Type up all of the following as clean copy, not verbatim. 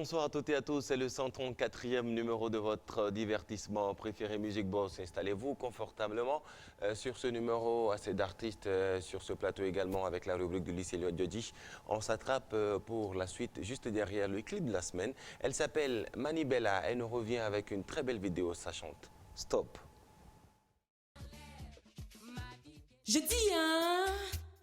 bonsoir à toutes et à tous. C'est le 134e numéro de votre divertissement préféré Music Box. Installez-vous confortablement sur ce numéro. Assez d'artistes sur ce plateau également avec la rubrique du lycée Eliott Diodji. On s'attrape pour la suite juste derrière le clip de la semaine. Elle s'appelle Manibella. Elle nous revient avec une très belle vidéo. Ça chante. Stop. Je dis, hein,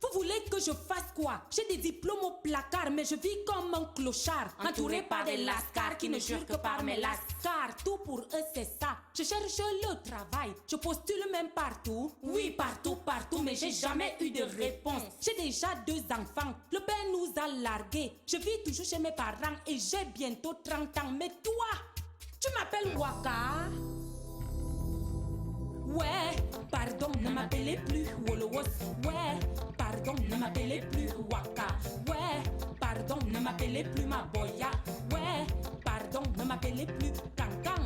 vous voulez que je fasse quoi? J'ai des diplômes au placard, mais je vis comme un clochard. Entouré par des lascars qui ne jurent que par mes lascars. Tout pour eux, c'est ça. Je cherche le travail, je postule même partout. Oui, partout, partout, mais j'ai jamais eu de réponse. J'ai déjà 2 enfants, le père nous a largués. Je vis toujours chez mes parents et j'ai bientôt 30 ans. Mais toi, tu m'appelles Waka? Ouais, pardon, ne m'appelez plus Wolowos. Ouais, pardon, ne m'appelez plus Waka. Ouais, pardon, ne m'appelez plus Maboya. Ouais, pardon, ne m'appelez plus Kankan.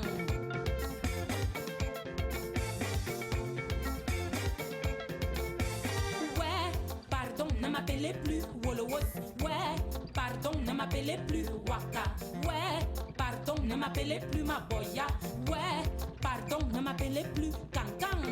Ouais, pardon, ne m'appelez plus Wolowos. Ouais, pardon, ne m'appelez plus Waka. Ouais, pardon, ne m'appelez plus Maboya. Ouais, pardon, ne m'appelez plus Kankan.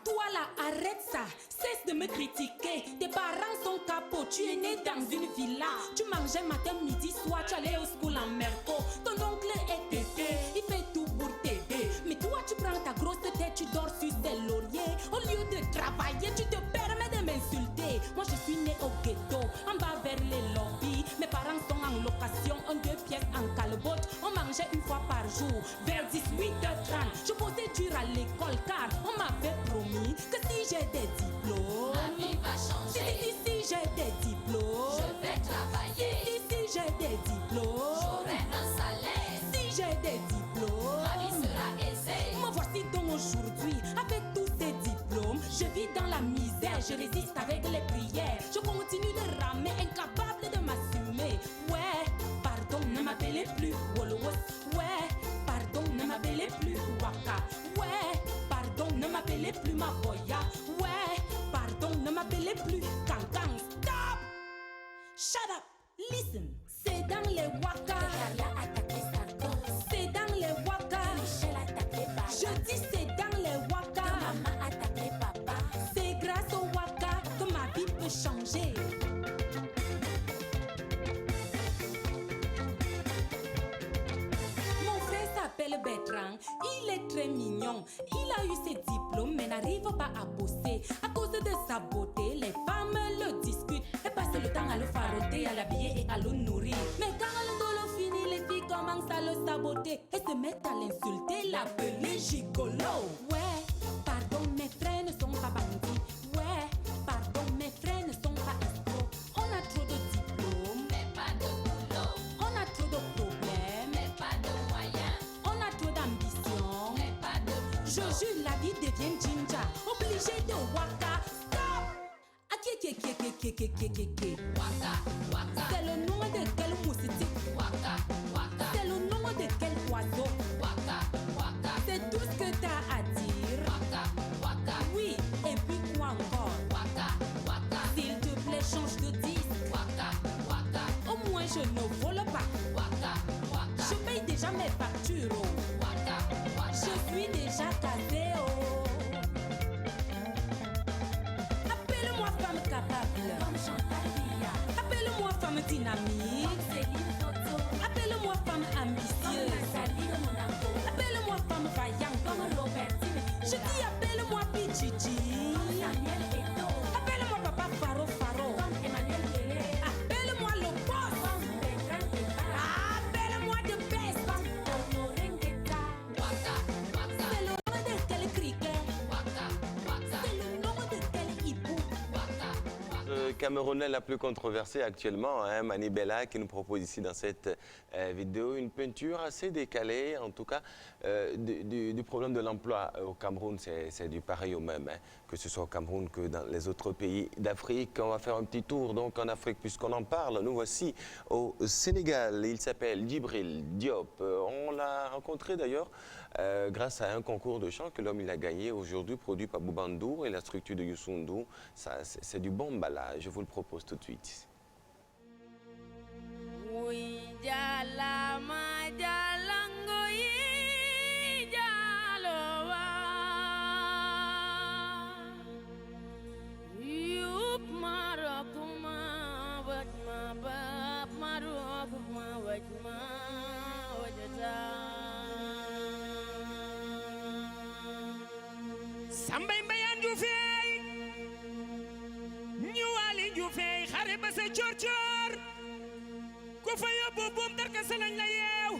Toi là, arrête ça, cesse de me critiquer. Tes parents sont capots, tu es né dans une villa. Tu mangeais matin, midi, soir, tu allais au school en merco. Ton oncle est tété, il fait tout pour t'aider. Mais toi, tu prends ta grosse tête, tu dors sur des lauriers. Au lieu de travailler, tu te permets de m'insulter. Moi, je suis né au ghetto, en bas vers les lobbies. Mes parents sont en location, en 2 pièces en calbotte. On mangeait une fois par jour, vers 18h30. Je posais dur à l'école car on m'avait promis que si j'ai des diplômes, ma vie va changer. Si j'ai des diplômes, Je vais travailler. Si j'ai des diplômes, J'aurai un salaire. Si j'ai des diplômes, Ma vie sera aisée. me voici donc aujourd'hui avec tous ces diplômes. Je vis dans la misère, je résiste avec les prières. Je continue de ramer, incapable de m'assumer. Ouais, pardon, ne m'appelez plus Wolowos. Ouais, pardon, ne m'appelez plus Waka. Ouais, pardon, ne m'appelez plus Maboya. Ouais, pardon, ne m'appelez plus Kankan. Stop! Shut up! Listen! C'est dans les Waka. Carla a attaqué Sardos. C'est dans les Waka. Michel a attaqué Bala. Je dis c'est dans les Waka. Maman a attaqué Papa. C'est grâce au Waka que ma vie peut changer. Mon frère s'appelle Bertrand, il est très mignon. Il a eu ses diplômes mais n'arrive pas à bosser. À cause de sa beauté, les femmes le discutent et passent le temps à le faroter, à l'habiller et à le nourrir. Mais quand le dolo finit, les filles commencent à le saboter et se mettent à l'insulter, l'appeler gigolo. Ouais, pardon, mes frères ne sont pas bandits. Ouais, pardon, mes frères ne sont pas escrocs. On a trop de diplômes, Mais pas de boulot. on a trop de problèmes, Mais pas de moyens. on a trop d'ambition. Mais pas de Je jure, la vie devient ginger, obligé de waka. Stop! Aké. Waka, waka, C'est le nom de quel moustique? waka, waka, C'est le nom de quel oiseau? waka, waka, C'est tout ce que t'as à dire. waka, waka, Oui, et puis quoi encore? waka, waka, S'il te plaît, change de disque. waka, waka, Au moins, je ne vole pas. waka, waka, Je paye déjà mes factures. Oh. waka, waka. Je suis déjà casée. Oh. Appelle-moi femme capable. Comme Chantal Villa. Appelle-moi femme dynamique. Comme Céline Photo. Appelle-moi femme Comme ambitieuse. Nathalie Monaco. Appelle-moi femme vaillante. Comme Robertine Je Villa. dis appelle-moi Pichichi. Comme Samuel Eto'o. Appelle-moi papa Faro. Comme Emmanuel Guerrero. Appelle-moi le boss. Comme Bertrand Guetta. Appelle-moi de best. Honoré Ngueta. Waka, waka, C'est le nom de quel cricket? waka, waka, C'est le nom de quel hibou? waka, waka. Le Camerounais la plus controversée actuellement, hein, Manibella, qui nous propose ici dans cette vidéo une peinture assez décalée, en tout cas, du problème de l'emploi au Cameroun, c'est du pareil au même. Hein. que ce soit au Cameroun que dans les autres pays d'Afrique. On va faire un petit tour donc en Afrique puisqu'on en parle. Nous voici au Sénégal. Il s'appelle Djibril Diop. On l'a rencontré d'ailleurs grâce à un concours de chant que l'homme il a gagné aujourd'hui, produit par Bouba Ndour et la structure de Youssou Ndour. Ça, c'est du bon mbala. Je vous le propose tout de suite. Oui, jalama jalango yi jalowa yup marokuma wajma bab marokuma wajma wajata Sambay mbayan ju feey ñu wali ju feey xare ba sa coor ku fa yóbbu buum darka salañ la yeew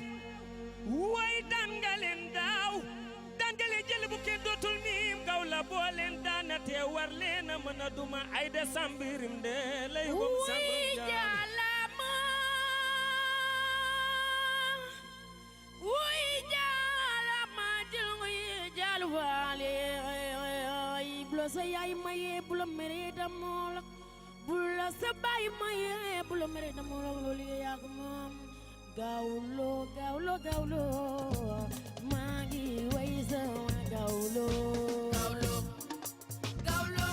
way daan nga leen daaw daan nga leen jël bu kenn dootul miim gaw la boo leen daana te war leen a mën a duma ay de sambirim de lay bom oui sambam jalama oui jalama jalango yi jalwale bulo sa yaay maye bulo mere damol bulo sa baay maye bulo mere damol loolu yaa ko moom gawlo gawlo gawlo maa ngi way sama gawlo Gawlo, gawlo,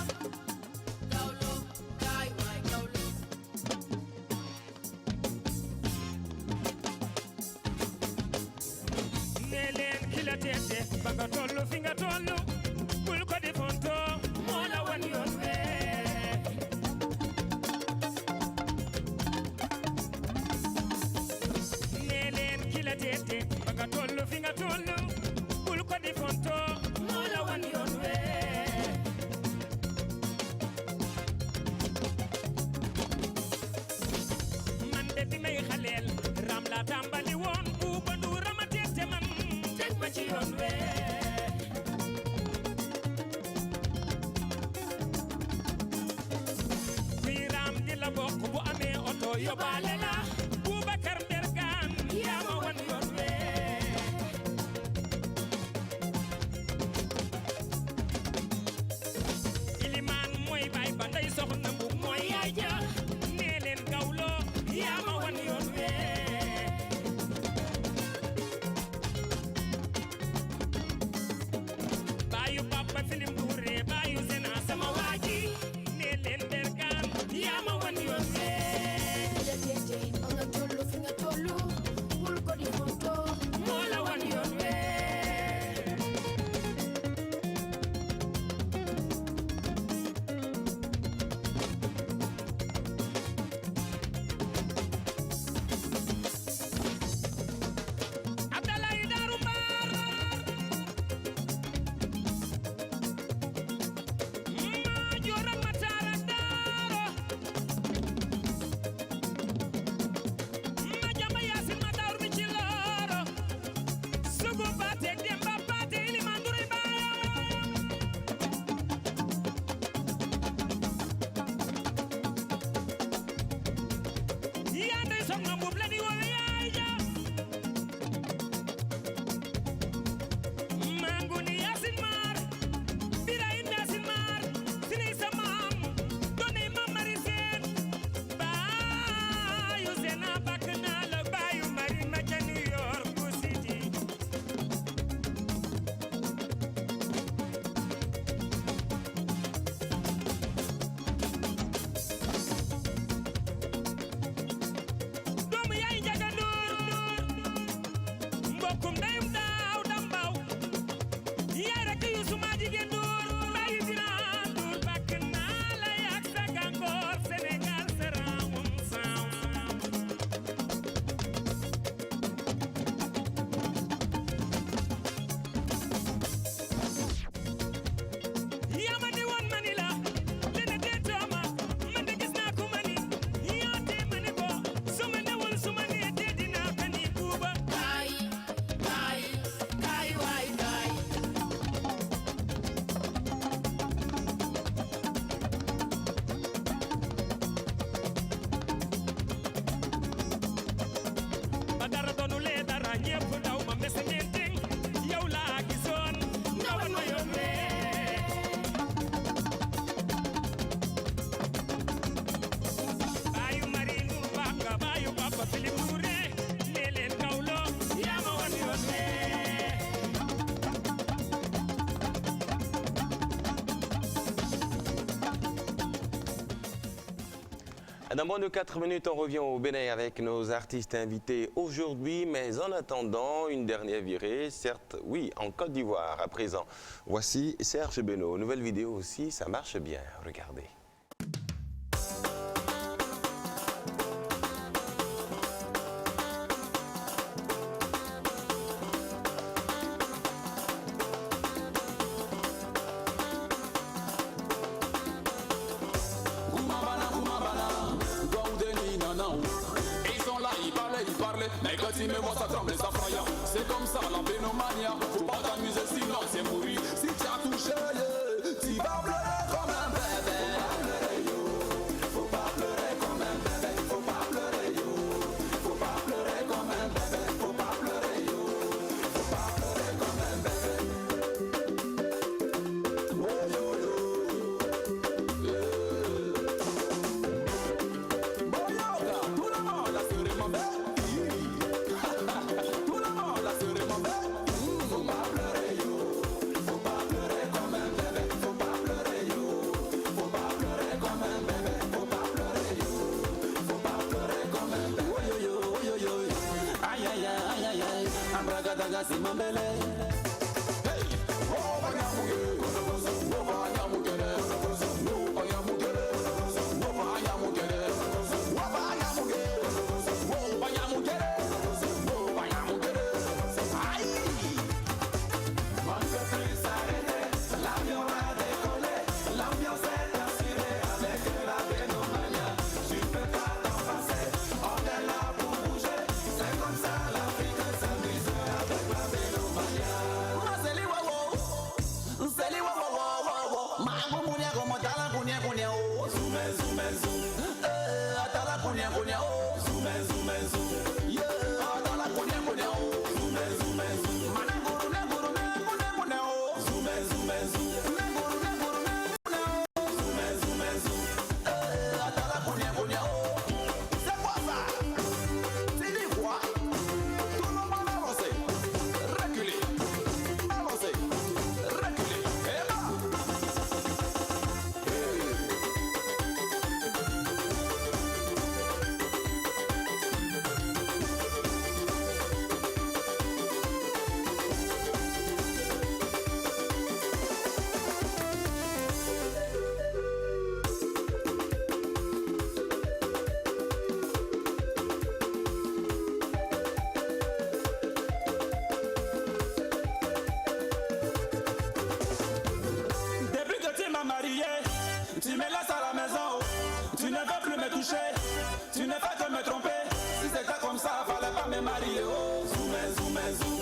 gawlo, kaay waay gawlo. ne leen ki la teete ba nga tollu fi nga tollu bul ko di fonto moo la wan yoon wee ne leen ki la teete ba nga tollu fi nga tollu bul ko di fonto moo la wan yoon wee man de bi may xaleel ram la tàmbali woon Buuba Nduur rama teete man teg ma ci yoon wee kuy raam di la bokk bu amee oto yóbbaale la Boubacar Ndergaan yaa ma wan yoon wee ilimaan mooy baay ba ndey soxna bu mooy yaay ja nee leen gawlo yaa ma wan yoon wee baayu Papa Filim Touré baayu Zena sama waaji nee leen Ndergaan yaa ma wan yoon wee Ki la teete ba nga tollu fi nga tollu bul ko di fonto moo la wan yoon wee Abdalaay Daaru Mbaar maa joora mataara daaro ma jamba yaasin ma daawur mi ci looro sugu baate demba baate ilimaan duray baayam yaa ndey soxna mbuub la di woowe yaay ja mangu ni yaasin maar birayin yaasin maar sinay sa maam doonay ma mari seen baayu Zena bakk naa la baayu mari ma ca New York bu City doomu yaay Dans moins de 4 minutes, on revient au Bénin avec nos artistes invités aujourd'hui. Mais en attendant, une dernière virée, certes, oui, en Côte d'Ivoire à présent. Voici Serge Beno. Nouvelle vidéo aussi, ça marche bien. Regardez. Mais quand il me voit ça tremble, ça froya. C'est comme ça la bénomania. Faut pas t'amuser sinon c'est mourir. Si tu as touché, tu vas pleurer comme un bébé. Faut pas pleurer comme un bébé. Faut pas pleurer yo. Faut pas pleurer comme un bébé. Faut pas pleurer yo. Faut pas pleurer comme un bébé. Oh yo yo. Boyoga, tout le monde a serré ma belle. Tu me laisses à la maison, tu ne veux plus me toucher, tu ne fais que me tromper. Si c'était comme ça, fallait pas me marier. Oh, zoomé, zoomé, zoom.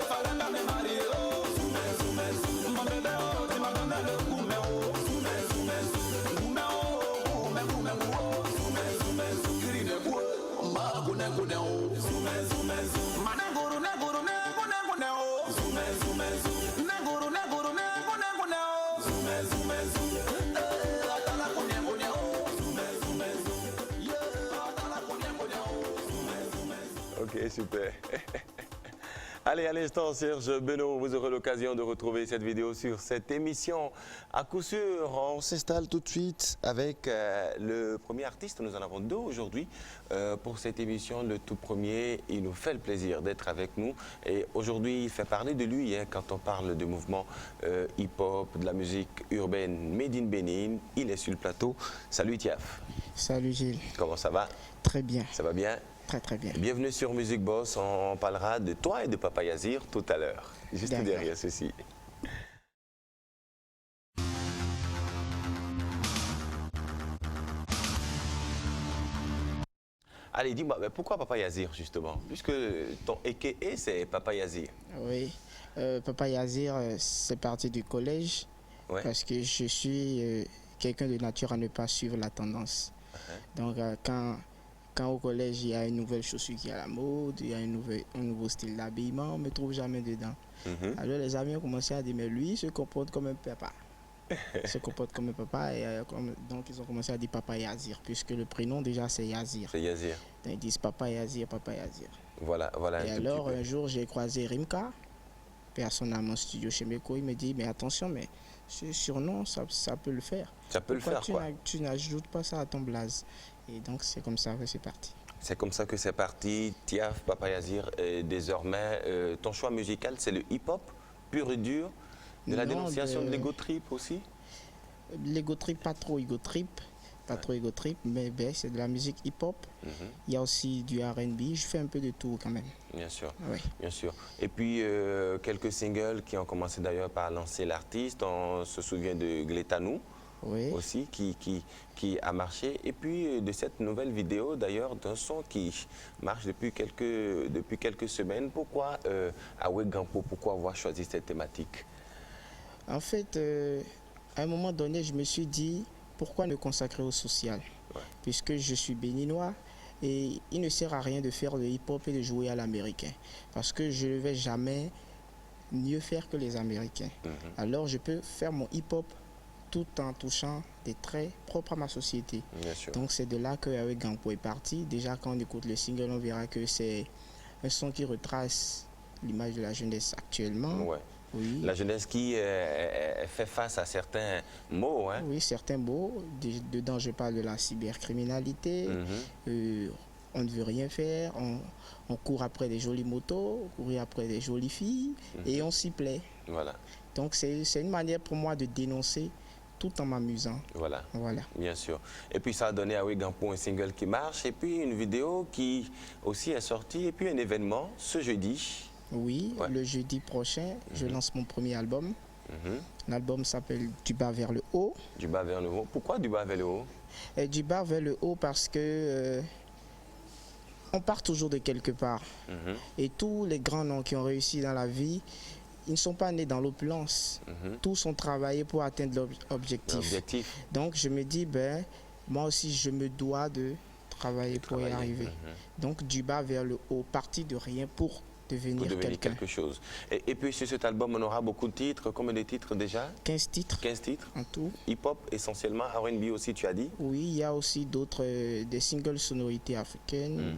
Fallait pas me marier. Oh, zoomé, zoomé, zoom. Mon bébé, oh, tu m'as donné le coup, mais oh, zoomé, zoomé, zoom. Goumé, oh, goumé, goumé, oh, zoomé, zoomé, zoom. Kiri de boue, ma goune, goune, oh, zoomé, zoomé, zoom. Mané gourou, né, goune, goune, oh, zoomé, zoomé, zoom. Né gourou, goune, oh, zoomé, zoomé, zoom. Ok, super. Allez, à l'instant, Serge Beno, vous aurez l'occasion de retrouver cette vidéo sur cette émission. À coup sûr, on s'installe tout de suite avec le premier artiste. Nous en avons deux aujourd'hui pour cette émission. Le tout premier, il nous fait le plaisir d'être avec nous. Et aujourd'hui, il fait parler de lui quand on parle du mouvement hip-hop, de la musique urbaine Made in Bénin. Il est sur le plateau. Salut Tiaf. Salut Gilles. Comment ça va? Très bien. Ça va bien? Très très bien. Bienvenue sur Music Boss, on parlera de toi et de Papa Yazir tout à l'heure, juste derrière ceci. Allez, dis-moi, pourquoi Papa Yazir justement? Puisque ton EKE c'est Papa Yazir. Oui, Papa Yazir, c'est parti du collège, parce que je suis quelqu'un de nature à ne pas suivre la tendance. Donc quand au collège, il y a une nouvelle chaussure qui est à la mode, il y a un nouveau style d'habillement, on ne me trouve jamais dedans. Alors les amis ont commencé à dire, mais lui, il se comporte comme un papa. Il se comporte comme un papa, et donc ils ont commencé à dire Papa Yazir, puisque le prénom déjà c'est Yazir. C'est Yazir. Donc ils disent Papa Yazir, Papa Yazir. Voilà. Et alors un jour, j'ai croisé Rimka, personne à mon studio chez Meko, il me dit, mais attention, mais ce surnom, ça peut le faire. Ça peut Pourquoi le faire, quoi. Tu n'ajoutes pas ça à ton blaze. Et donc, c'est comme ça que c'est parti. C'est comme ça que c'est parti. Tiaf, Papa Yazir, désormais, ton choix musical, c'est le hip-hop pur et dur, de la Non, dénonciation de l'ego trip aussi? L'ego trip, pas trop ego trip. Pas trop ego trip, mais ben, c'est de la musique hip-hop. Il y a aussi du R&B. Je fais un peu de tout quand même. Bien sûr, Oui. bien sûr. Et puis, quelques singles qui ont commencé d'ailleurs par lancer l'artiste. On se souvient de Glétanou. Oui. Aussi, qui a marché. Et puis de cette nouvelle vidéo, d'ailleurs, d'un son qui marche depuis quelques semaines. Pourquoi Awe Gampo, pourquoi avoir choisi cette thématique? En fait, à un moment donné, je me suis dit, pourquoi me consacrer au social? Puisque je suis béninois et il ne sert à rien de faire le hip-hop et de jouer à l'américain. Parce que je ne vais jamais mieux faire que les Américains. Alors je peux faire mon hip-hop tout en touchant des traits propres à ma société. Bien sûr. Donc c'est de là que Awe Gampo est parti. Déjà quand on écoute le single, on verra que c'est un son qui retrace l'image de la jeunesse actuellement. Ouais. Oui. La jeunesse qui fait face à certains mots. Hein? Oui, certains mots. Dedans, je parle de la cybercriminalité. On ne veut rien faire. On court après des jolies motos, on court après des jolies filles et on s'y plaît. Voilà. Donc c'est une manière pour moi de dénoncer tout en m'amusant. Voilà. Voilà. Bien sûr. Et puis ça a donné à Awe Gampo un single qui marche et puis une vidéo qui aussi est sortie et puis un événement ce jeudi. Oui, Ouais. le jeudi prochain, je lance mon premier album. L'album s'appelle Du bas vers le haut. Du bas vers le haut. Pourquoi du bas vers le haut? Et du bas vers le haut parce que on part toujours de quelque part. Et tous les grands noms qui ont réussi dans la vie, ils ne sont pas nés dans l'opulence. Tous ont travaillé pour atteindre l'objectif. Donc je me dis, ben, moi aussi je me dois de travailler pour y arriver. Donc du bas vers le haut, partir de rien pour devenir quelque chose. Et puis sur cet album, on aura beaucoup de titres. Combien de titres déjà? 15 titres. 15 titres. En tout. Hip-hop essentiellement, R&B aussi, tu as dit? Oui, il y a aussi d'autres, des singles sonorités africaines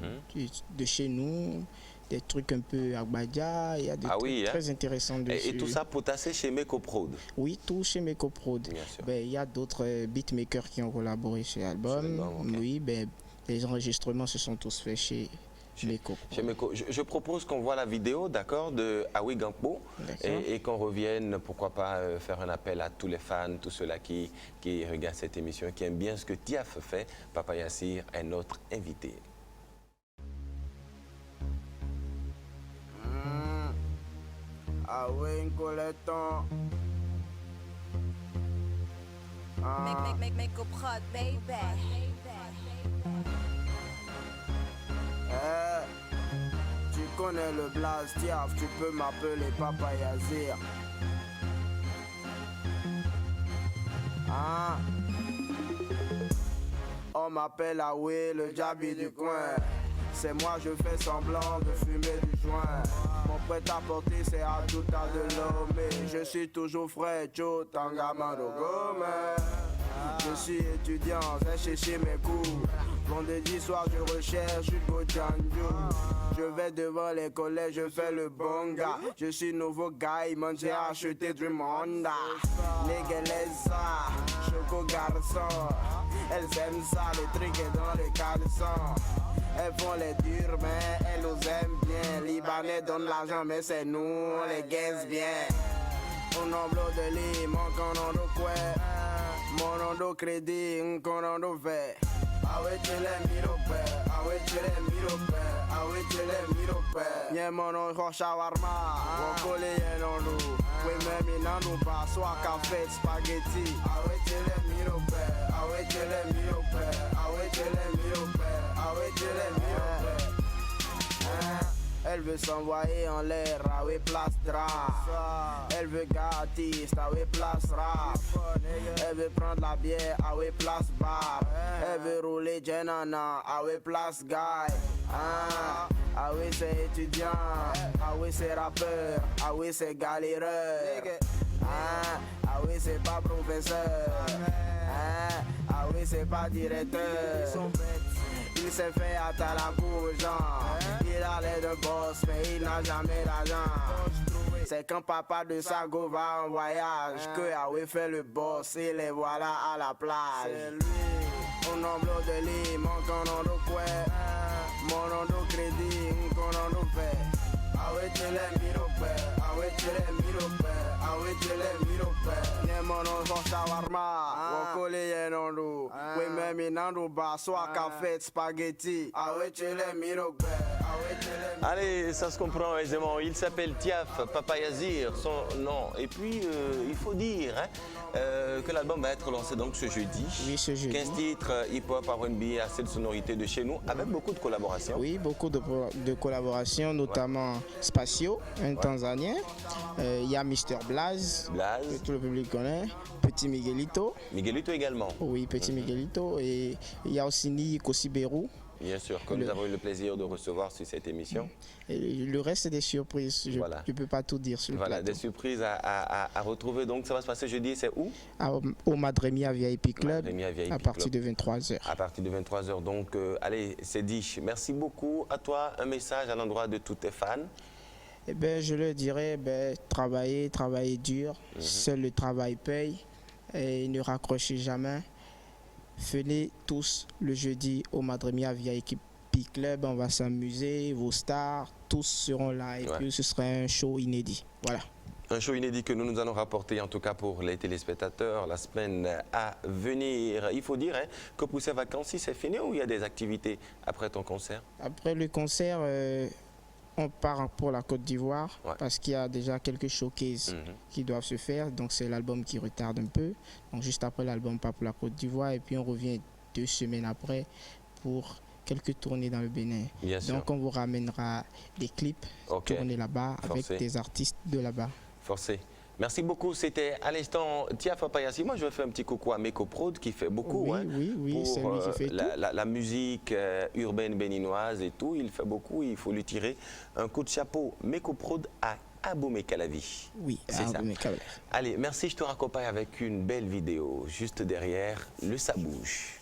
de chez nous, des trucs un peu Agbadia, il y a des trucs très intéressants dessus. Et tout ça potassé chez Mekoprod? Oui, tout chez Mekoprod. Ben, il y a d'autres beatmakers qui ont collaboré sur l'album. Okay. Oui, ben, les enregistrements se sont tous faits chez Meko. Je propose qu'on voit la vidéo, d'accord, de Awe Gampo et qu'on revienne, pourquoi pas, faire un appel à tous les fans, tous ceux-là qui regardent cette émission, qui aiment bien ce que Tiaf fait. Papa Yazir est notre invité. Awe Coleton. Make a prod, baby. Tu connais le blast Tiaf, tu peux m'appeler Papa Yazir. On m'appelle Awe, le Djabi du coin. C'est moi, je fais semblant de fumer du joint. Mon prêt-à-porter, c'est à tout à de l'homme. Je suis toujours frais, Joe Tangamando Gomez. Je suis étudiant, j'ai cherché mes cours. Vendredi soir, je recherche Hugo Django. Je vais devant les collèges, je fais le bon gars. Je suis nouveau gars, j'ai acheté du Honda. Négalesa, choco garçon. Elles aiment ça, les trucs est dans les caleçons. Elles font les dures, mais elles nous aiment bien. Libanais donnent l'argent, mais c'est nous, les gains bien. Un nombre de lits, mon conondo quoi. Mon nom crédit, un conondo fait. Awe chile miro pe, awe chile miro pe, awe chile miro pe. Nye mono ho shawarma, wokole yenonu. We memi nanu pa, soit café, spaghetti. Awe chile miro pe, awe chile miro pe, awe chile miro pe, awe chile miro pe. Elle veut s'envoyer en l'air, Awe place drap. Elle veut gâtiste, Awe place rap. Elle veut prendre la bière, Awe place bar. Elle veut rouler Jenana, Awe place guy. Awe c'est étudiant, Awe c'est rappeur, Awe c'est galéreur. Awe c'est pas professeur, Awe c'est pas directeur. Il s'est fait à la cour, genre. Il a l'air de boss, mais il n'a jamais d'argent. C'est quand papa de Sago va en voyage que Yahweh fait le boss et les voilà à la plage. C'est lui, au nombre de lit, mon canon de quoi, mon nom de crédit, mon canon de fait. Yahweh tu les miro père, Yahweh tu les miro père, Yahweh tu les miro père. Ne mon nom son shawarma, wokole yenondu, we memi nandu ba, soit café, spaghetti. Yahweh tu les miro père. Allez, ça se comprend aisément. Il s'appelle Tiaf, Papa Yazir, son nom. Et puis, il faut dire que l'album va être lancé donc ce jeudi. Oui, ce jeudi. 15 titres hip-hop, R&B, assez de sonorités de chez nous, avec beaucoup de collaborations. Oui, beaucoup de collaborations, notamment Spatio, un Tanzanien. Il y a Mr. Blaze, que tout le public connaît. Petit Miguelito. Miguelito également. Oui, Petit Miguelito. Et il y a aussi Ni Kosiberu. Bien sûr, que nous avons eu le plaisir de recevoir sur cette émission. Et le reste, c'est des surprises. Je ne peux pas tout dire sur le plateau. Des surprises à retrouver. Donc, ça va se passer jeudi, c'est où? Au Madremia VIP Club, VIP à partir de 23h. À partir de 23h. Donc, allez, c'est dit. Merci beaucoup. À toi, un message à l'endroit de tous tes fans. Eh ben, je leur dirais, travailler dur. Seul le travail paye. Et ne raccrochez jamais. Venez tous le jeudi au Madremia VIP Club, on va s'amuser, vos stars, tous seront là et puis ce sera un show inédit. Voilà. Un show inédit que nous allons rapporter en tout cas pour les téléspectateurs la semaine à venir. Il faut dire que pour ces vacances, si c'est fini ou il y a des activités après ton concert? Après le concert, on part pour la Côte d'Ivoire parce qu'il y a déjà quelques showcases qui doivent se faire. Donc c'est l'album qui retarde un peu. Donc juste après l'album, on part pour la Côte d'Ivoire et puis on revient 2 semaines après pour quelques tournées dans le Bénin. Donc on vous ramènera des clips tournés là-bas avec des artistes de là-bas. Forcé. Merci beaucoup. C'était à l'instant Tiaf Papa Yazir. Moi, je vais faire un petit coucou à Meko Prod qui fait beaucoup oui, c'est lui qui fait la musique urbaine béninoise et tout. Il fait beaucoup. Il faut lui tirer un coup de chapeau. Meko Prod à Aboumé Calavi. Oui, c'est ça. Allez, merci. Je te raccompagne avec une belle vidéo juste derrière le Ça bouge.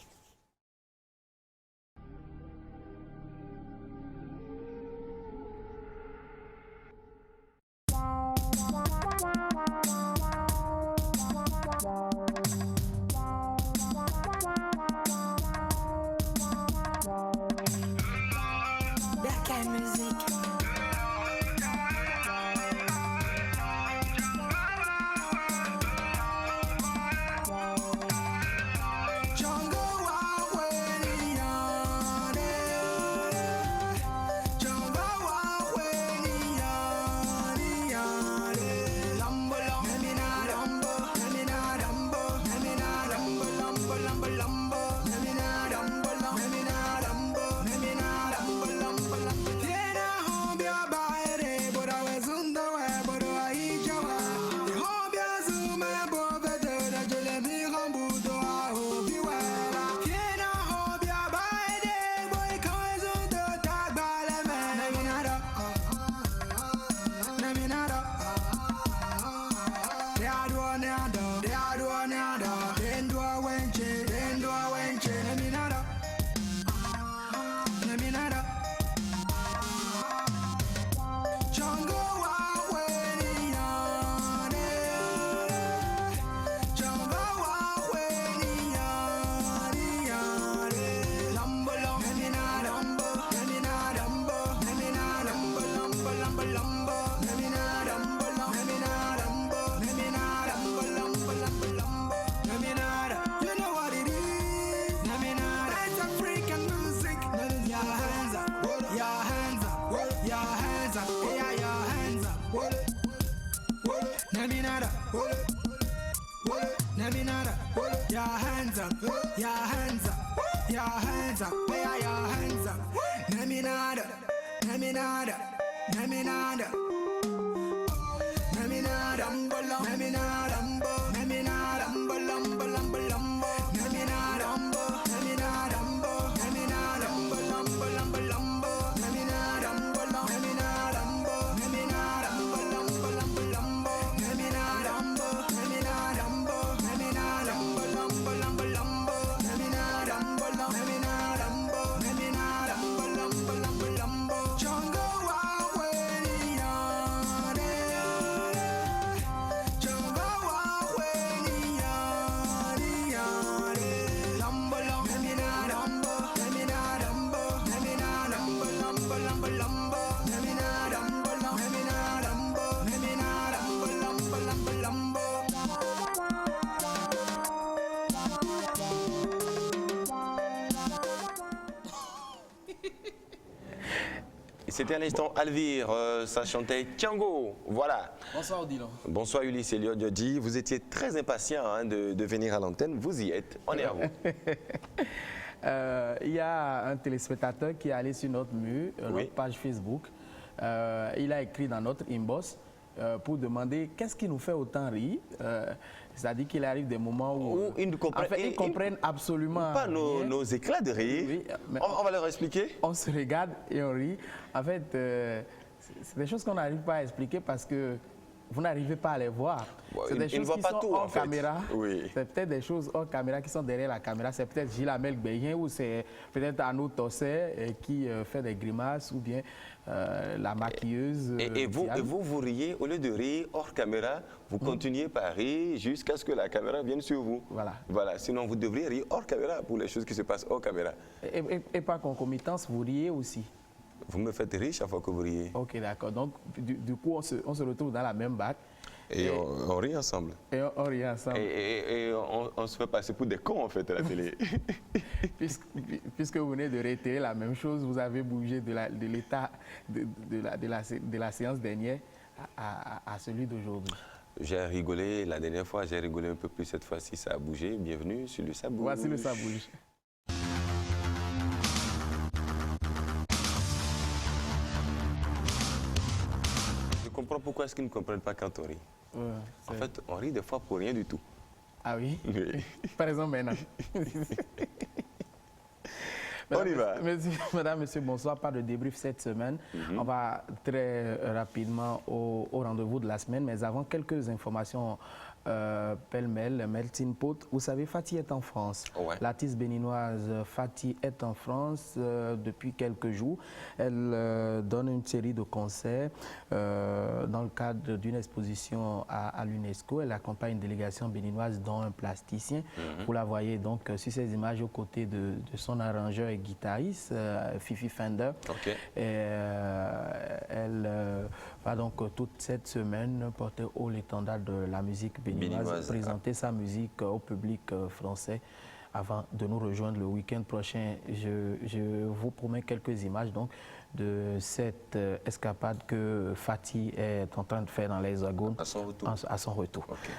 Your hands up, your hands up, your hands up, where your hands up? Naminada, naminada, naminada, naminada, naminada, naminada, naminada, C'était à l'instant Alvire, ça chantait Tiango, voilà. Bonsoir Odilon. Bonsoir Ulysse Elliot Diodi, vous étiez très impatient hein, de venir à l'antenne, vous y êtes, on est à vous. Il y a un téléspectateur qui est allé sur notre mur, notre page Facebook. Il a écrit dans notre inbox pour demander qu'est-ce qui nous fait autant rire. C'est-à-dire qu'il arrive des moments où ils ne comprennent absolument pas nos éclats de rire. Oui, on va leur expliquer. On se regarde et on rit. En fait, c'est des choses qu'on n'arrive pas à expliquer parce que vous n'arrivez pas à les voir. C'est des choses qui sont hors caméra. Oui. C'est peut-être des choses hors caméra qui sont derrière la caméra. C'est peut-être Gilles Amel Béguin ou c'est peut-être Arnaud Tosset qui fait des grimaces ou bien la maquilleuse. Et vous riez, au lieu de rire hors caméra, vous continuez par rire jusqu'à ce que la caméra vienne sur vous. Voilà. Sinon, vous devriez rire hors caméra pour les choses qui se passent hors caméra. Et par concomitance, vous riez aussi. Vous me faites rire chaque fois que vous riez. Ok, d'accord. Donc, du coup, on se retrouve dans la même bac. Et on rit ensemble. Et on rit ensemble. Et on se fait passer pour des cons, en fait, à la télé. Puisque vous venez de réitérer la même chose, vous avez bougé de l'état de la séance dernière à celui d'aujourd'hui. J'ai rigolé la dernière fois, j'ai rigolé un peu plus cette fois-ci, ça a bougé. Bienvenue sur le Ça Bouge. Voici le Ça Bouge. Je comprends pourquoi est-ce qu'ils ne comprennent pas quand on rit. En fait, on rit des fois pour rien du tout. Ah oui? Oui. Par exemple maintenant. On y va. Madame, monsieur, bonsoir. Pas de débrief cette semaine. On va très rapidement au rendez-vous de la semaine. Mais avant, quelques informations pêle-mêle, melting pot. Vous savez, Fati est en France. Ouais. L'artiste béninoise Fati est en France depuis quelques jours. Elle donne une série de concerts dans le cadre d'une exposition à l'UNESCO. Elle accompagne une délégation béninoise dont un plasticien. Vous la voyez donc sur ces images aux côtés de son arrangeur et guitariste, Fifi Fender. Okay. Elle va donc toute cette semaine porter haut l'étendard de la musique béninoise, présenter sa musique au public français avant de nous rejoindre le week-end prochain. Je vous promets quelques images donc de cette escapade que Fati est en train de faire dans les Hexagones à son retour. Okay.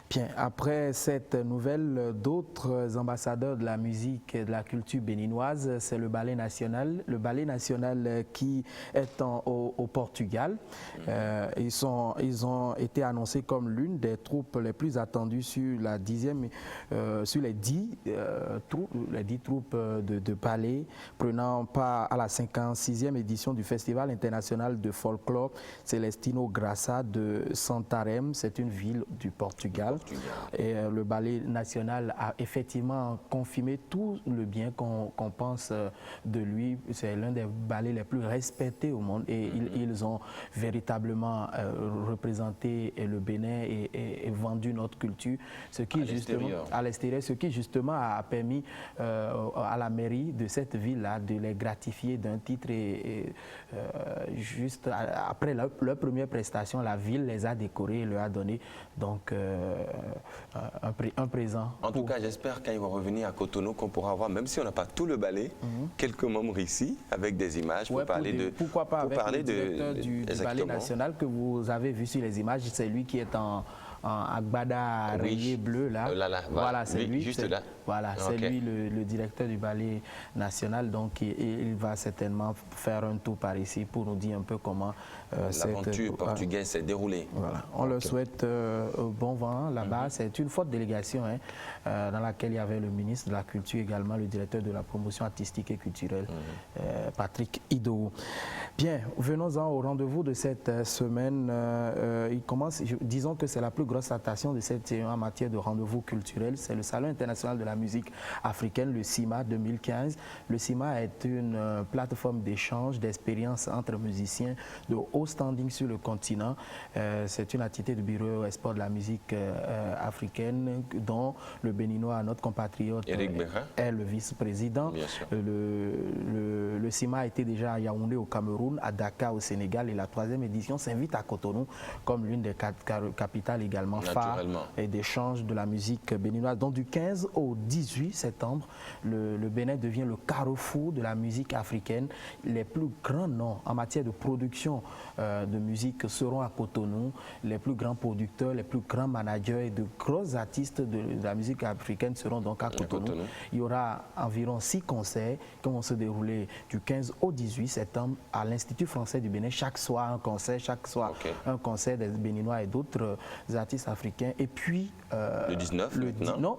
Bien, après cette nouvelle, d'autres ambassadeurs de la musique et de la culture béninoise, c'est le Ballet National. Le Ballet National qui est au Portugal. Ils ont été annoncés comme l'une des troupes les plus attendues sur la 10e, sur les 10 troupes de ballet prenant part à la 56e édition du Festival international de folklore Celestino Graça de Santarém. C'est une ville du Portugal. Et le Ballet National a effectivement confirmé tout le bien qu'on pense de lui. C'est l'un des ballets les plus respectés au monde et ils ont véritablement représenté le Bénin et vendu notre culture, ce qui à l'extérieur, ce qui justement a permis à la mairie de cette ville-là de les gratifier d'un titre et juste après leur première prestation, la ville les a décorés et leur a donné donc un présent. En tout cas, j'espère quand ils vont revenir à Cotonou qu'on pourra voir, même si on n'a pas tout le ballet, quelques membres ici avec des images pour parler de... Pourquoi pas avec le directeur du Ballet National que vous avez vu sur les images, c'est lui qui est en agbada rayé bleu là. Voilà, c'est lui. Juste là. Voilà, c'est lui le directeur du Ballet National. Donc il va certainement faire un tour par ici pour nous dire un peu comment l'aventure portugaise s'est déroulée. Voilà. On leur souhaite bon vent là-bas. C'est une forte délégation dans laquelle il y avait le ministre de la Culture également, le directeur de la promotion artistique et culturelle, Patrick Ido. Bien, venons-en au rendez-vous de cette semaine. Il commence, disons que c'est la plus grosse attraction de cette saison en matière de rendez-vous culturel. C'est le Salon international de la musique africaine, le CIMA 2015. Le CIMA est une plateforme d'échange, d'expériences entre musiciens de haut standing sur le continent. C'est une activité du Bureau Export de la musique africaine dont le Béninois, notre compatriote, est le vice-président. Le Le CIMA a été déjà à Yaoundé au Cameroun, à Dakar au Sénégal, et la 3e édition s'invite à Cotonou comme l'une des capitales également phares et d'échange de la musique béninoise. Donc du 15 au 18 septembre, le Bénin devient le carrefour de la musique africaine. Les plus grands noms en matière de production de musique seront à Cotonou. Les plus grands producteurs, les plus grands managers et de gros artistes de la musique africaine seront donc à Cotonou. Il y aura environ 6 concerts qui vont se dérouler du 15 au 18 septembre à l'Institut français du Bénin. Chaque soir un concert, chaque soir un concert des Béninois et d'autres artistes africains. Et puis le 19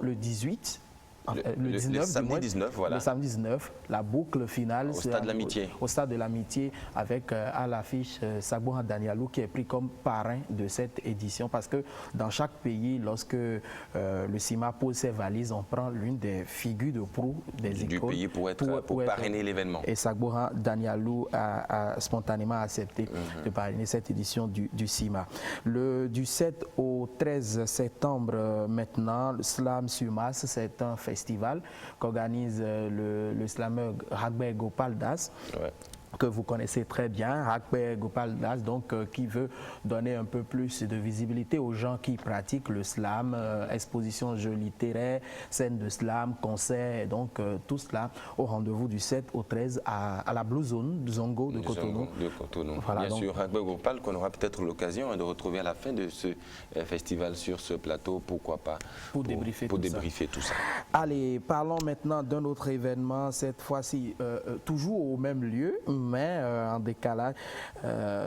le 18. Le samedi 19, voilà. Le samedi 19, la boucle finale. Au stade de l'Amitié. Au stade de l'Amitié, avec à l'affiche Sagbohan Danialou qui est pris comme parrain de cette édition. Parce que dans chaque pays, lorsque le CIMA pose ses valises, on prend l'une des figures de proue des écoles. Du pays pour parrainer l'événement. Et Sagbohan Danialou a spontanément accepté de parrainer cette édition du CIMA. Du 7 au 13 septembre maintenant, le Slam sur Masse, c'est un festival qu'organise le slameur Ragbert Gopal Das. Que vous connaissez très bien, Ragbert Gopal Das, donc qui veut donner un peu plus de visibilité aux gens qui pratiquent le slam, exposition jeux littéraires, scène de slam, concerts, donc tout cela au rendez-vous du 7 au 13 à la Blue Zone du Zongo de Cotonou. Voilà, bien sûr, Ragbert Gopal qu'on aura peut-être l'occasion de retrouver à la fin de ce festival sur ce plateau, pourquoi pas, pour débriefer tout ça. Allez, parlons maintenant d'un autre événement, cette fois-ci toujours au même lieu, mais en décalage,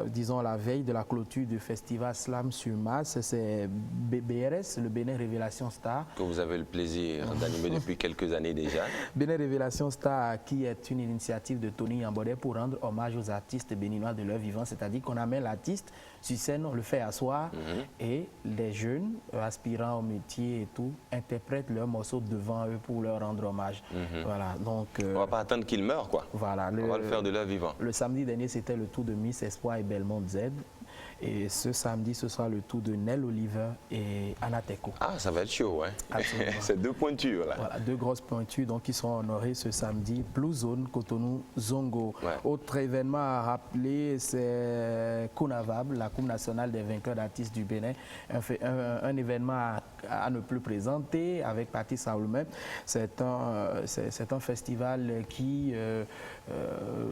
disons la veille de la clôture du festival Slam sur Masse, c'est BRS, le Bénin Révélation Star. Que vous avez le plaisir d'animer depuis quelques années déjà. Bénin Révélation Star, qui est une initiative de Tony Yambodé pour rendre hommage aux artistes béninois de leur vivant, c'est-à-dire qu'on amène l'artiste sur scène, on le fait asseoir et les jeunes aspirants au métier et tout interprètent leurs morceaux devant eux pour leur rendre hommage. Voilà, donc on va pas attendre qu'ils meurent, quoi. Voilà, on va le faire de leur vivant. Le samedi dernier, c'était le tour de Miss Espoir et Belmont Z. Et ce samedi, ce sera le tour de Nell Oliver et Anna Teko. Ah, ça va être chaud, hein. C'est 2 pointures, là. Voilà, 2 grosses pointures, donc qui seront honorées ce samedi. Blue Zone, Cotonou, Zongo. Autre événement à rappeler, c'est Kunavab, la Coupe nationale des vainqueurs d'artistes du Bénin. Un événement à ne plus présenter avec Patrice Saoulmé. C'est un festival qui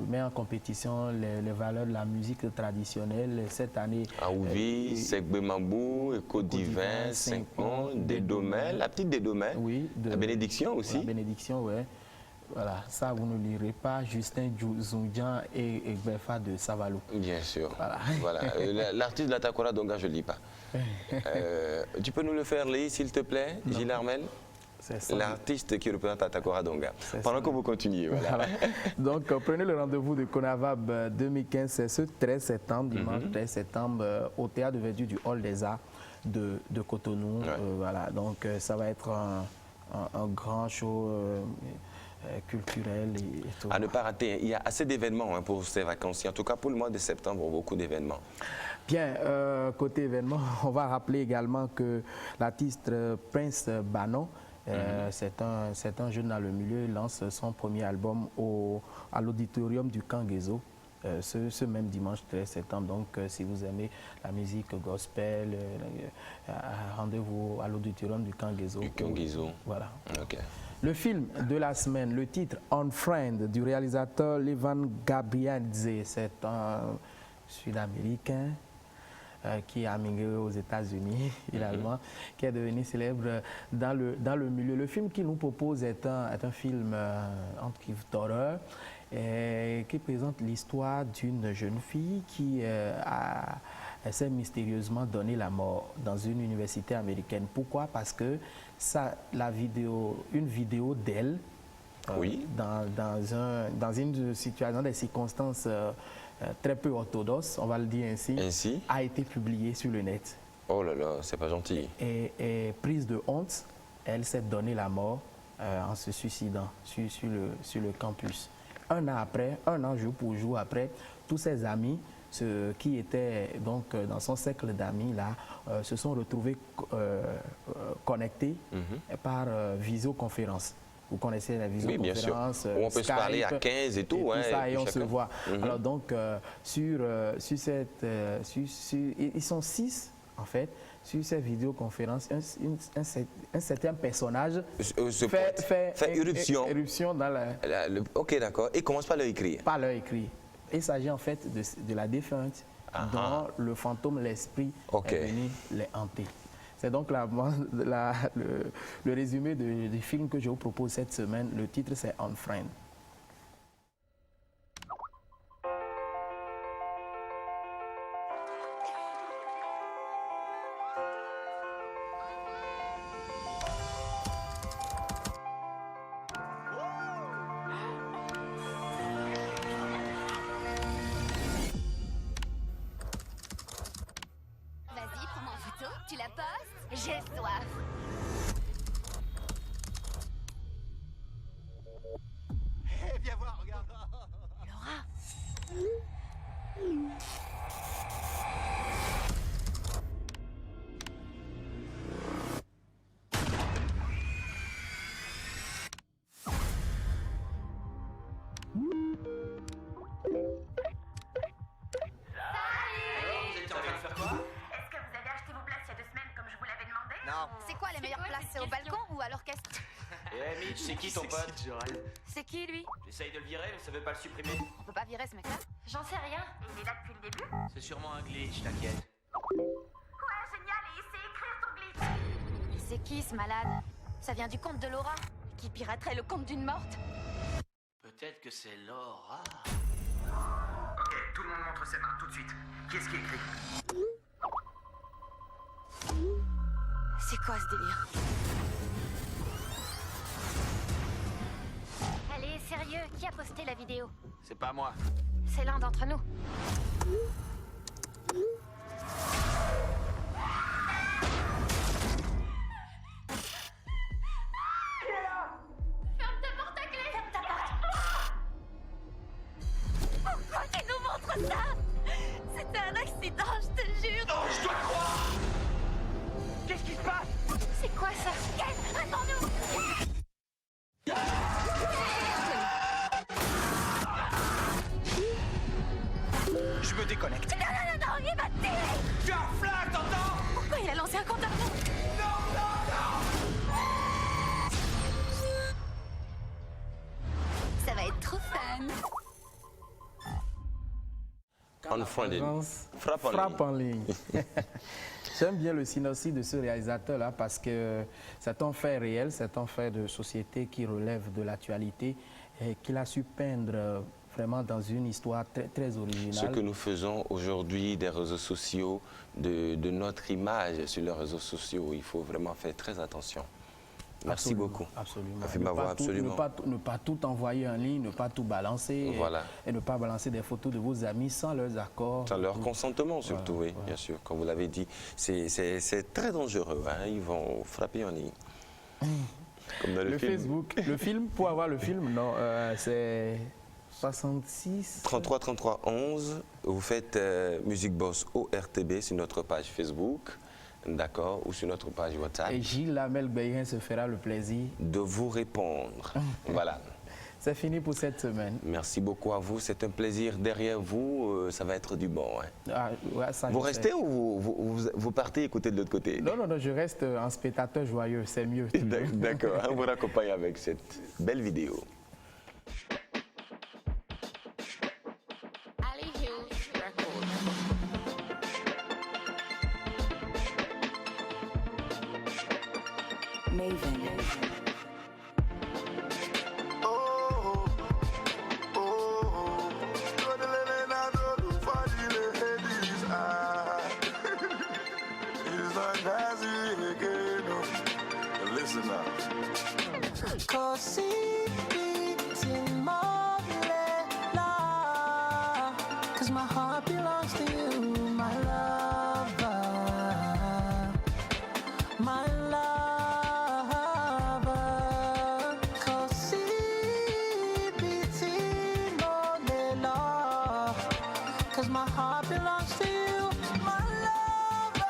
met en compétition les valeurs de la musique traditionnelle. Cette année, Aouvi, Segbe Mambou, Côte d'Ivin, Saint-Pont, Dédomel, la petite Dédomel, la bénédiction aussi. La bénédiction, oui. Voilà, ça vous ne lirez pas, Justin Zoundian et Befa de Savalou. Bien sûr. Voilà. L'artiste de la Takora Donga, je ne lis pas. Tu peux nous le faire, Léi, s'il te plaît, Gilles Armel? L'artiste qui représente Atakora Donga. Pendant que vous continuez. Voilà. Donc, prenez le rendez-vous de Konavab 2015, c'est ce 13 septembre, dimanche 13 septembre, au Théâtre de Verdure du Hall des Arts de Cotonou. Voilà. Donc, ça va être un grand show culturel et tout. À ne pas rater, il y a assez d'événements pour ces vacances. En tout cas, pour le mois de septembre, beaucoup d'événements. Bien, côté événements, on va rappeler également que l'artiste Prince Banon, c'est un jeune dans le milieu, lance son premier album à l'auditorium du Kangezo ce même dimanche 13 septembre. Donc, si vous aimez la musique gospel, rendez-vous à l'auditorium du Kangezo. Du Kangezo. Voilà. Okay. Le film de la semaine, le titre On Friend du réalisateur Levan Gabriadze, c'est un Sud-Américain qui a migré aux États-Unis, finalement, qui est devenu célèbre dans le milieu. Le film qu'il nous propose est un film d'horreur qui présente l'histoire d'une jeune fille qui s'est mystérieusement donné la mort dans une université américaine. Pourquoi? Parce que une vidéo d'elle, dans une situation, dans des circonstances très peu orthodoxe, on va le dire ainsi, a été publiée sur le net. Oh là là, c'est pas gentil. Et prise de honte, elle s'est donné la mort en se suicidant sur le campus. Un an jour pour jour après, tous ses amis qui étaient donc dans son cercle d'amis là, se sont retrouvés connectés par visioconférence. Vous connaissez la Oui, bien sûr. visioconférence, Où on peut se parler à 15 et tout. Et, tout ça, et on se chacun. voit. Alors donc, sur cette... ils sont 6, en fait. Sur cette vidéoconférence, un certain personnage fait éruption dans la... Ok, d'accord. Et commence par leur écrire. Par leur écrit. Il s'agit en fait de la défunte dont le fantôme, l'esprit est venu les hanter. C'est donc le résumé du film que je vous propose cette semaine. Le titre, c'est On Friend. Vas-y, prends-moi en photo, tu la postes, j'ai soif. Hé, viens voir, regarde. Laura. C'est quoi les meilleures places? C'est au balcon ou à l'orchestre? Eh Mitch, c'est qui ton pote? C'est qui lui? J'essaye de le virer, mais ça veut pas le supprimer. On peut pas virer ce mec-là? J'en sais rien. Il est là depuis le début? C'est sûrement un glitch, t'inquiète. Ouais, génial, et il sait écrire ton glitch. Et c'est qui ce malade? Ça vient du conte de Laura, qui piraterait le conte d'une morte. Peut-être que c'est Laura. Ok, tout le monde montre ses mains tout de suite. Qui est-ce qui écrit? C'est quoi ce délire? Allez, sérieux, qui a posté la vidéo? C'est pas moi. C'est l'un d'entre nous. Ferme ta porte à clé! Ferme ta porte! Pourquoi tu nous montres ça? C'était un accident, je te jure! Non, je dois croire! Qu'est-ce qui se passe? C'est quoi ça? Ken, réponds-nous! Je me déconnecte. Non, non, non, non, il va te tirer! Tu as un flingue, t'entends? Pourquoi il a lancé un compte à rebours? Non, non, non! Ça va être trop fun! Unfriended. Frappe en ligne. J'aime bien le synopsis de ce réalisateur-là parce que c'est un fait réel, c'est un fait de société qui relève de l'actualité et qu'il a su peindre vraiment dans une histoire très, très originale. Ce que nous faisons aujourd'hui des réseaux sociaux, de notre image sur les réseaux sociaux, il faut vraiment faire très attention. Merci beaucoup. Absolument. Ne pas tout envoyer en ligne, ne pas tout balancer. Voilà. Et ne pas balancer des photos de vos amis sans leurs accords. Sans leur consentement surtout, voilà, oui, bien sûr. Comme vous l'avez dit, c'est très dangereux. Hein, ils vont frapper en ligne. Comme dans le film. Facebook, le film, pour avoir le film, non, c'est 66... 33 33 11, vous faites Music Boss ORTB sur notre page Facebook. D'accord, ou sur notre page WhatsApp. Et Gilles Lamel-Béguin se fera le plaisir de vous répondre. Voilà. C'est fini pour cette semaine. Merci beaucoup à vous, c'est un plaisir. Derrière vous, ça va être du bon. Hein. Ah, ouais, ça, vous restez ou vous partez écouter de l'autre côté? Non, non, non, je reste un spectateur joyeux, c'est mieux. D'accord, on vous raccompagne avec cette belle vidéo. Maven. Listen now. Cause my heart belongs to you, my lover. My lover. Cause cause my heart belongs to you, my lover.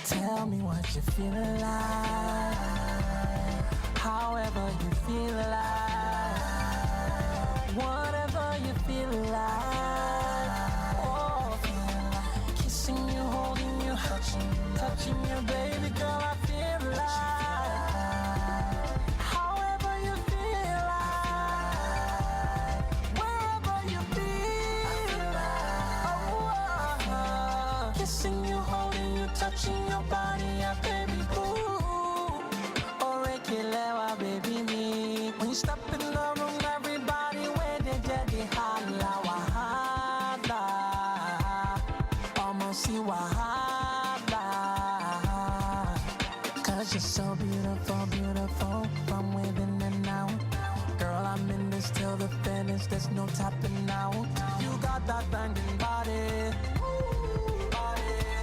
Tell me touching you, baby girl, I feel like. However you feel like, wherever you be, kissing you, holding you, touching your body, yeah, baby boo. Oh, Rekilewa, baby me. When you step in the room, everybody where they get the holla, wahala. Almost see wahala. Cause you're so beautiful, beautiful, from within and out. Girl, I'm in this till the finish, there's no tapping out. You got that banging body.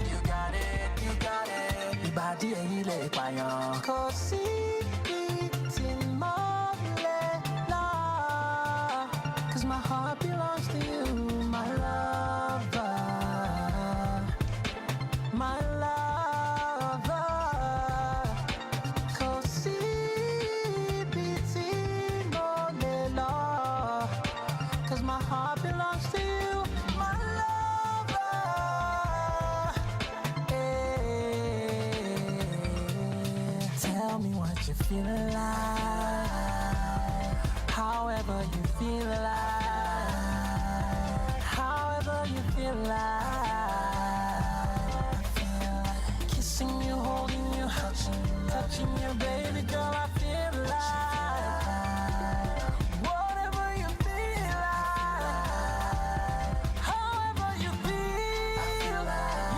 You got it, you got it. Your body ain't late by your. Cause it's in my love. Cause my heart belongs to you, my lover. My lover. Cause it's in my love. Cause my heart belongs to you, my lover. Hey, tell me what you feel like. However you feel like. However you feel like. Kissing you, holding you, touching you, baby girl, I feel like. Whatever you feel like. However you feel like.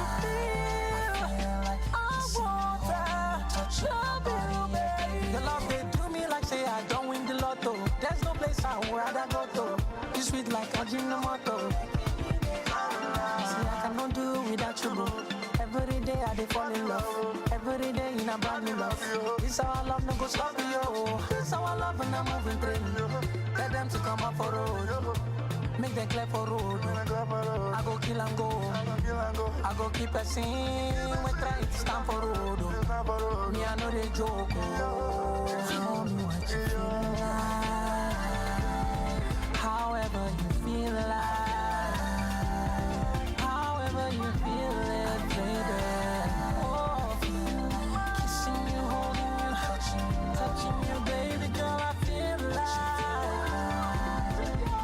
I want that. Love you, baby. The love they do me like say I don't win the lotto. There's no place I would rather go to. You sweet like a Ajinomoto. See, I cannot do without you, bro. Every day I dey fall in love. Every day in a brand new love. This our love, no go stop me, yo. This our love and I'm moving train. Let them to come up for road. Make them clear for road. I go kill and go. I go keep a scene. We try to stand for road. Me I know they joke. Tell me what you feel like. However you feel like. However you feel it, baby. Oh, kissing you, holding you, touching you, baby girl, I feel like.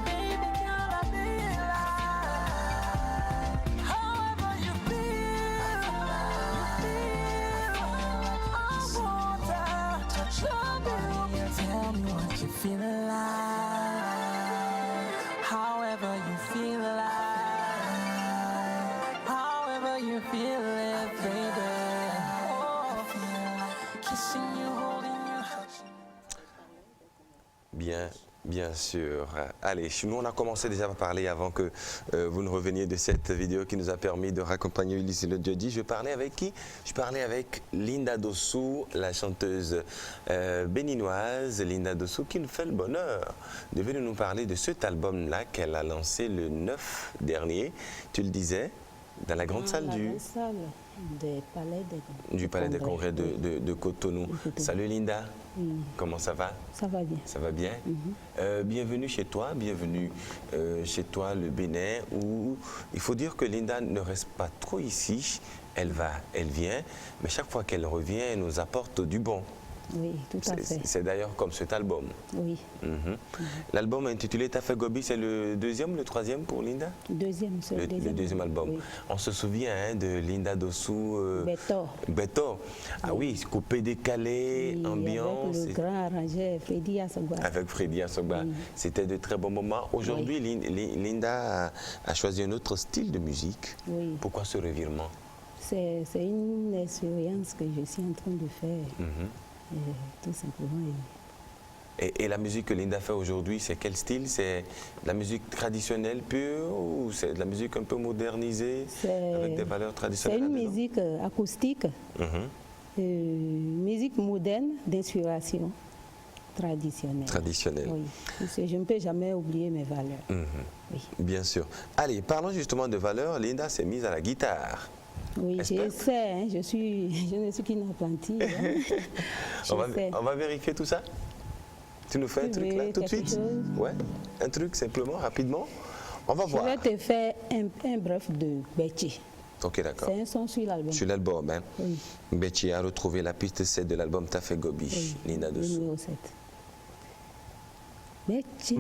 Baby girl, I feel like. However you feel, I want that. Love you. Tell me what you feel like. However you feel like. However you feel it, baby. Oh, kissing you, holding you. Bien sûr. Allez, nous on a commencé déjà à parler avant que vous ne reveniez de cette vidéo qui nous a permis de raccompagner Ulysse le jeudi. Je parlais avec qui? Je parlais avec Linda Dossou, la chanteuse béninoise. Linda Dossou qui nous fait le bonheur de venir nous parler de cet album-là qu'elle a lancé le 9 dernier. Tu le disais, dans la grande salle du Palais des Congrès de Cotonou. Salut Linda. Comment ça va? Ça va bien. Ça va bien? Bienvenue chez toi, bienvenue chez toi le Bénin, où il faut dire que Linda ne reste pas trop ici, elle va, elle vient, mais chaque fois qu'elle revient, elle nous apporte du bon. Oui, tout à fait. C'est d'ailleurs comme cet album. Oui. L'album intitulé Tafé Gobi, c'est le deuxième ou le troisième pour Linda? Deuxième, c'est le deuxième album. Oui. On se souvient de Linda Dossou. Beto. Ah oui, coupé décalé, oui, ambiance. Avec le grand arrangeur Freddy Assogba. Avec Freddy Assogba. Oui. C'était de très bons moments. Aujourd'hui, oui. Linda a choisi un autre style de musique. Oui. Pourquoi ce revirement? C'est une expérience que je suis en train de faire. Tout simplement. Et la musique que Linda fait aujourd'hui, c'est quel style? C'est la musique traditionnelle pure ou c'est de la musique un peu modernisée avec des valeurs traditionnelles? C'est une musique acoustique, musique moderne d'inspiration traditionnelle. Oui, je ne peux jamais oublier mes valeurs. Oui. Bien sûr. Allez, parlons justement de valeurs. Linda s'est mise à la guitare. Oui, je sais, hein, je ne suis qu'une apprentie. Hein. On va vérifier tout ça? Tu nous fais un truc là tout de suite? Ouais, un truc simplement, rapidement. On va voir. Je vais te faire un bref de Béti. Ok, d'accord. C'est un son sur l'album. Sur l'album, hein? Oui. Betty a retrouvé la piste 7 de l'album T'as fait Gobi, Oui, Linda Dossou. Numéro 7. Betty,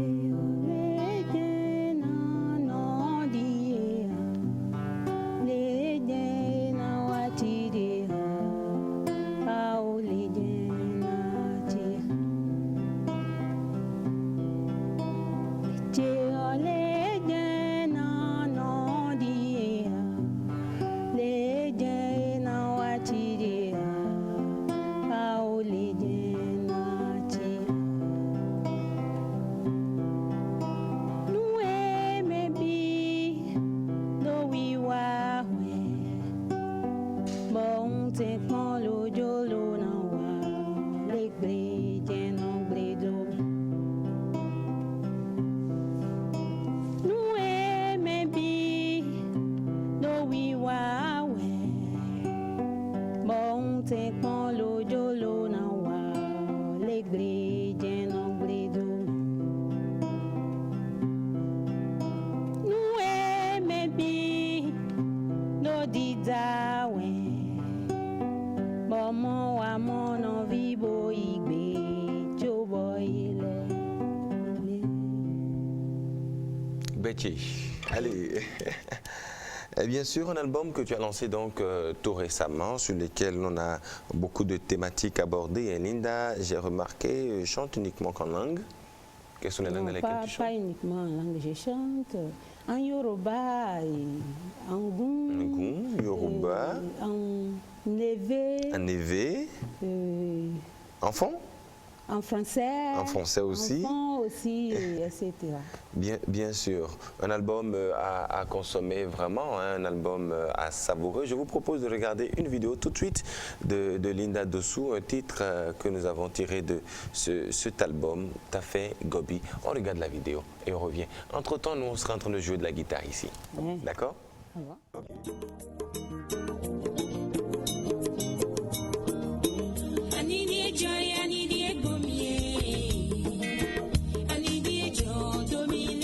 Betty, allez. Et bien sûr, un album que tu as lancé donc tout récemment, sur lequel on a beaucoup de thématiques abordées. Et Linda, j'ai remarqué, chante uniquement qu'en langue. Quelles sont les langues dans lesquelles tu chantes? Pas uniquement en langue, je chante en Yoruba, en Goum, Yoruba, en Névé. En Névé. En fond? En français. En français aussi. En fond aussi, etc. Bien sûr. Un album à consommer vraiment, hein, un album à savourer. Je vous propose de regarder une vidéo tout de suite de Linda Dossou, un titre que nous avons tiré de cet album, T'as fait Gobi. On regarde la vidéo et on revient. Entre-temps, nous, on sera en train de jouer de la guitare ici. Ouais. D'accord? Domine.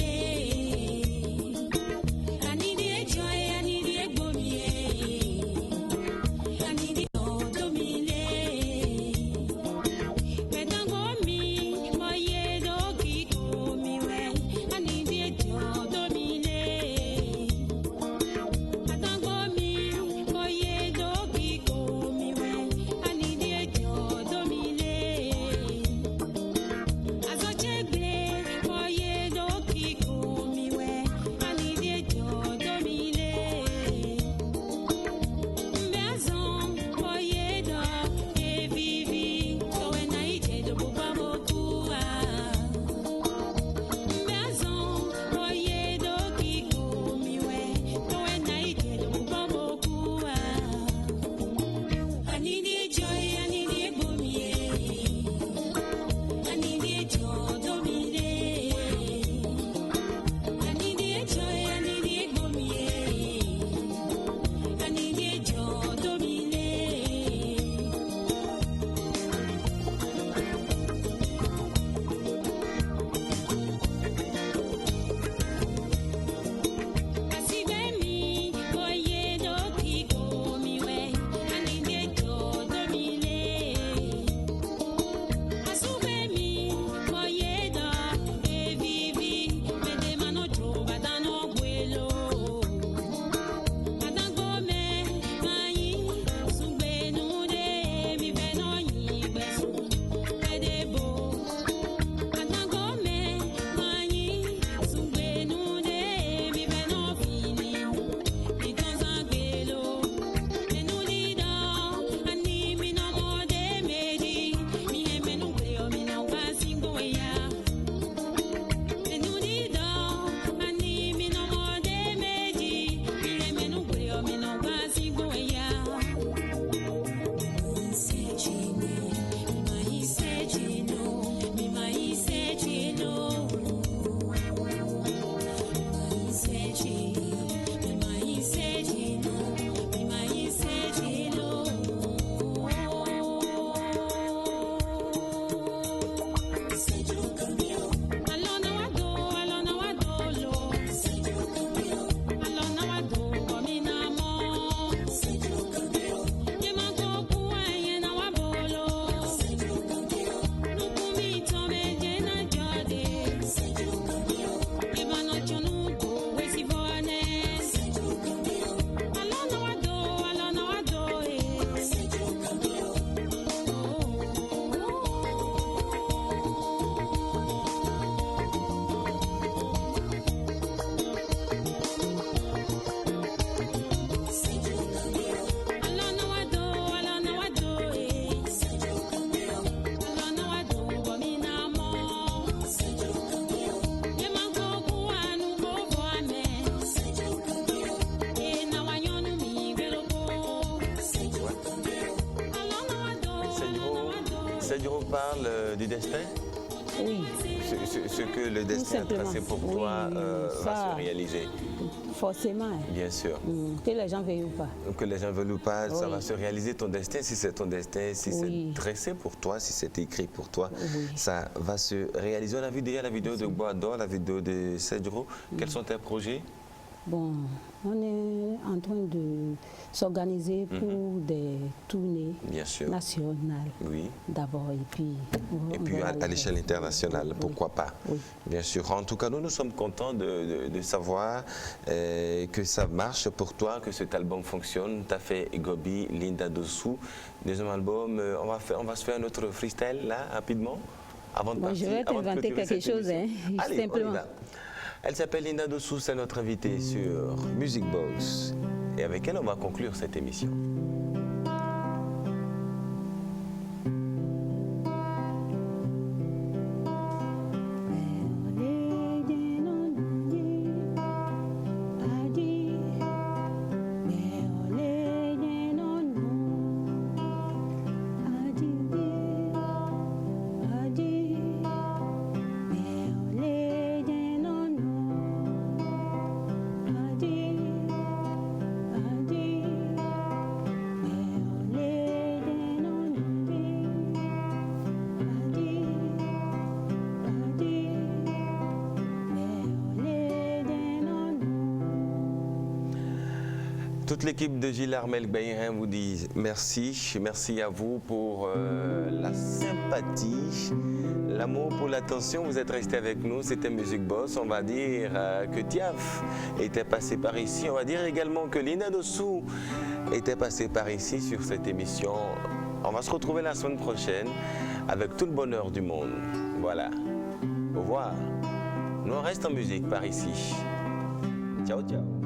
Sadjro parle du destin? Oui. Ce que le destin a tracé pour toi va se réaliser. Forcément. Bien sûr. Que les gens veuillent ou pas. Que les gens veulent ou pas, ça va se réaliser ton destin. Si c'est ton destin, si c'est tracé pour toi, si c'est écrit pour toi, ça va se réaliser. On a vu déjà la vidéo de Bois d'Or, la vidéo de Sadjro. Quels sont tes projets? Bon, on est en train de s'organiser pour des tournées nationales. Oui. D'abord, et puis à l'échelle internationale, pourquoi pas. Bien sûr. En tout cas, nous sommes contents de savoir que ça marche pour toi, que cet album fonctionne. Tu as fait Gobi, Linda Dossou. Deuxième album, on va se faire notre freestyle là, rapidement. Avant de partir, je vais t'inventer quelque chose, hein, allez, simplement. Elle s'appelle Linda Dossou, c'est notre invitée sur Music Box. Et avec elle, on va conclure cette émission. Toute l'équipe de Gilles Armel Bayrin vous dit merci. Merci à vous pour la sympathie, l'amour, pour l'attention. Vous êtes restés avec nous. C'était Music Boss. On va dire que Tiaf était passé par ici. On va dire également que Linda Dossou était passée par ici sur cette émission. On va se retrouver la semaine prochaine avec tout le bonheur du monde. Voilà. Au revoir. Nous on reste en musique par ici. Ciao, ciao.